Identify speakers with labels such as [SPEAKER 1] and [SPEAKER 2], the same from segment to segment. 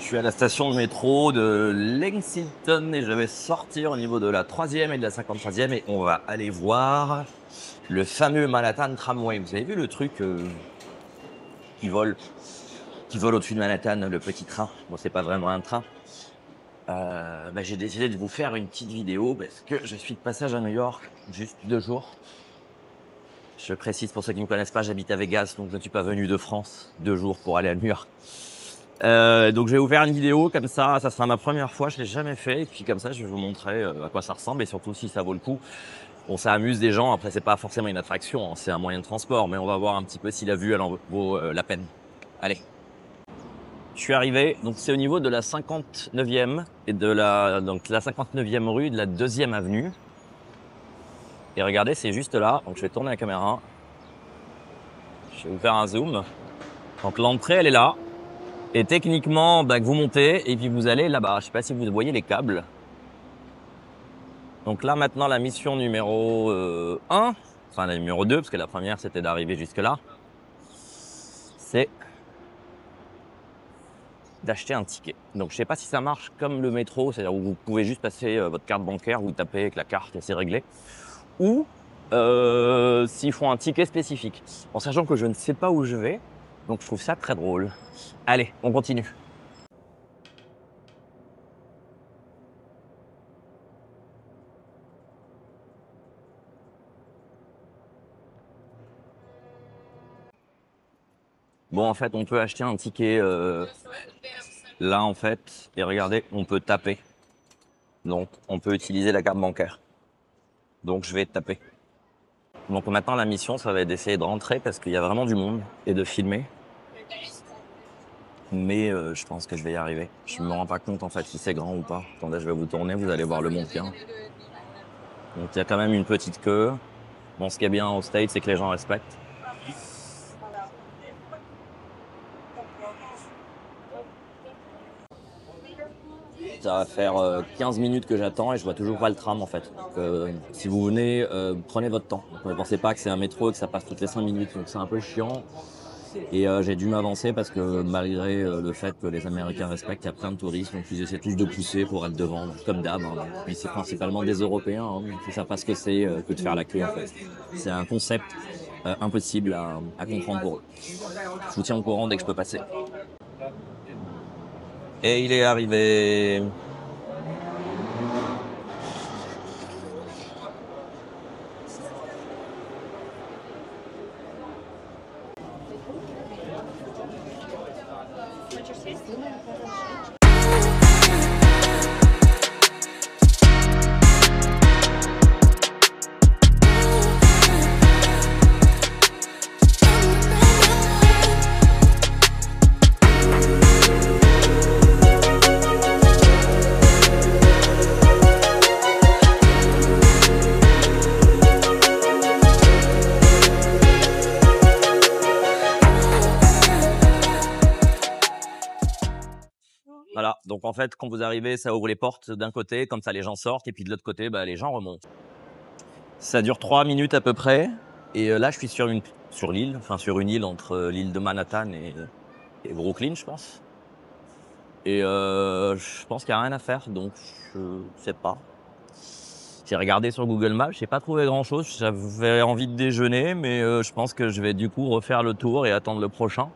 [SPEAKER 1] Je suis à la station de métro de Lexington et je vais sortir au niveau de la 3e et de la 53e et on va aller voir le fameux Manhattan Tramway. Vous avez vu le truc qui vole, qui vole au-dessus de Manhattan, le petit train? Bon, c'est pas vraiment un train. J'ai décidé de vous faire une petite vidéo parce que je suis de passage à New York, juste 2 jours. Je précise pour ceux qui ne me connaissent pas, j'habite à Vegas, donc je ne suis pas venu de France 2 jours pour aller à New York. Donc je vais vous faire une vidéo comme ça sera ma première fois, je l'ai jamais fait, et puis comme ça je vais vous montrer à quoi ça ressemble et surtout si ça vaut le coup. Bon, ça amuse des gens, après c'est pas forcément une attraction, hein, c'est un moyen de transport, mais on va voir un petit peu si la vue elle en vaut la peine. Allez. Je suis arrivé, donc c'est au niveau de la 59e et de la 59e rue de la 2e avenue. Et regardez, c'est juste là, donc je vais tourner la caméra. Je vais vous faire un zoom. Donc l'entrée elle est là. Et techniquement, que vous montez et puis vous allez là-bas. Je sais pas si vous voyez les câbles. Donc là maintenant la mission numéro 1, enfin la numéro 2, parce que la première c'était d'arriver jusque là, c'est d'acheter un ticket. Donc je sais pas si ça marche comme le métro, c'est-à-dire où vous pouvez juste passer votre carte bancaire, vous tapez avec la carte et c'est réglé, ou s'ils font un ticket spécifique. En sachant que je ne sais pas où je vais, donc je trouve ça très drôle. Allez, on continue. Bon, en fait, on peut acheter un ticket là, en fait, et regardez, on peut taper. Donc, on peut utiliser la carte bancaire. Donc, je vais taper. Donc, maintenant, la mission, ça va être d'essayer de rentrer parce qu'il y a vraiment du monde et de filmer. Mais je pense que je vais y arriver. Je me rends pas compte, en fait, si c'est grand ou pas. Attendez, je vais vous tourner, vous allez voir le monde bien. Donc, il y a quand même une petite queue. Bon, ce qui est bien au States, c'est que les gens respectent. Ça va faire 15 minutes que j'attends et je vois toujours pas le tram en fait. Donc, si vous venez, prenez votre temps. Ne pensez pas que c'est un métro et que ça passe toutes les 5 minutes. Donc c'est un peu chiant. Et j'ai dû m'avancer parce que malgré le fait que les Américains respectent, il y a plein de touristes. Donc ils essaient tous de pousser pour être devant, comme d'hab. Hein. Puis c'est principalement des Européens. Hein. Ils savent pas ce que c'est que de faire la queue en fait. C'est un concept impossible à comprendre pour eux. Je vous tiens au courant dès que je peux passer. Et il est arrivé. Voilà, donc en fait, quand vous arrivez, ça ouvre les portes d'un côté, comme ça les gens sortent, et puis de l'autre côté, les gens remontent. Ça dure 3 minutes à peu près, et là je suis sur une île entre l'île de Manhattan et Brooklyn, je pense. Et je pense qu'il n'y a rien à faire, donc je sais pas. J'ai regardé sur Google Maps, j'ai pas trouvé grand chose, j'avais envie de déjeuner, mais je pense que je vais du coup refaire le tour et attendre le prochain.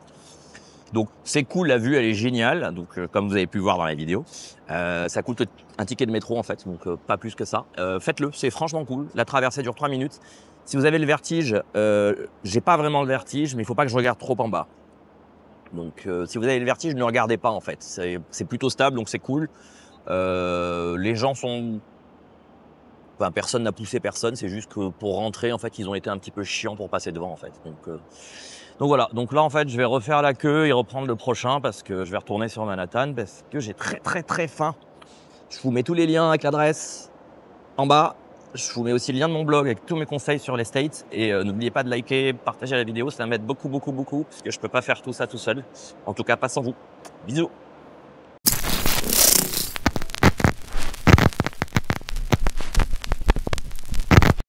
[SPEAKER 1] Donc c'est cool, la vue elle est géniale, donc comme vous avez pu voir dans la vidéo. Ça coûte un ticket de métro en fait, donc pas plus que ça. Faites-le, c'est franchement cool. La traversée dure 3 minutes. Si vous avez le vertige, j'ai pas vraiment le vertige, mais il faut pas que je regarde trop en bas. Donc si vous avez le vertige, ne regardez pas en fait. C'est plutôt stable, donc c'est cool. Les gens sont... Enfin, personne n'a poussé personne, c'est juste que pour rentrer, en fait, ils ont été un petit peu chiants pour passer devant, en fait. Donc voilà, donc là, en fait, je vais refaire la queue et reprendre le prochain parce que je vais retourner sur Manhattan parce que j'ai très faim. Je vous mets tous les liens avec l'adresse en bas. Je vous mets aussi le lien de mon blog avec tous mes conseils sur les States. Et n'oubliez pas de liker, partager la vidéo, ça m'aide beaucoup, parce que je peux pas faire tout ça tout seul. En tout cas, pas sans vous. Bisous.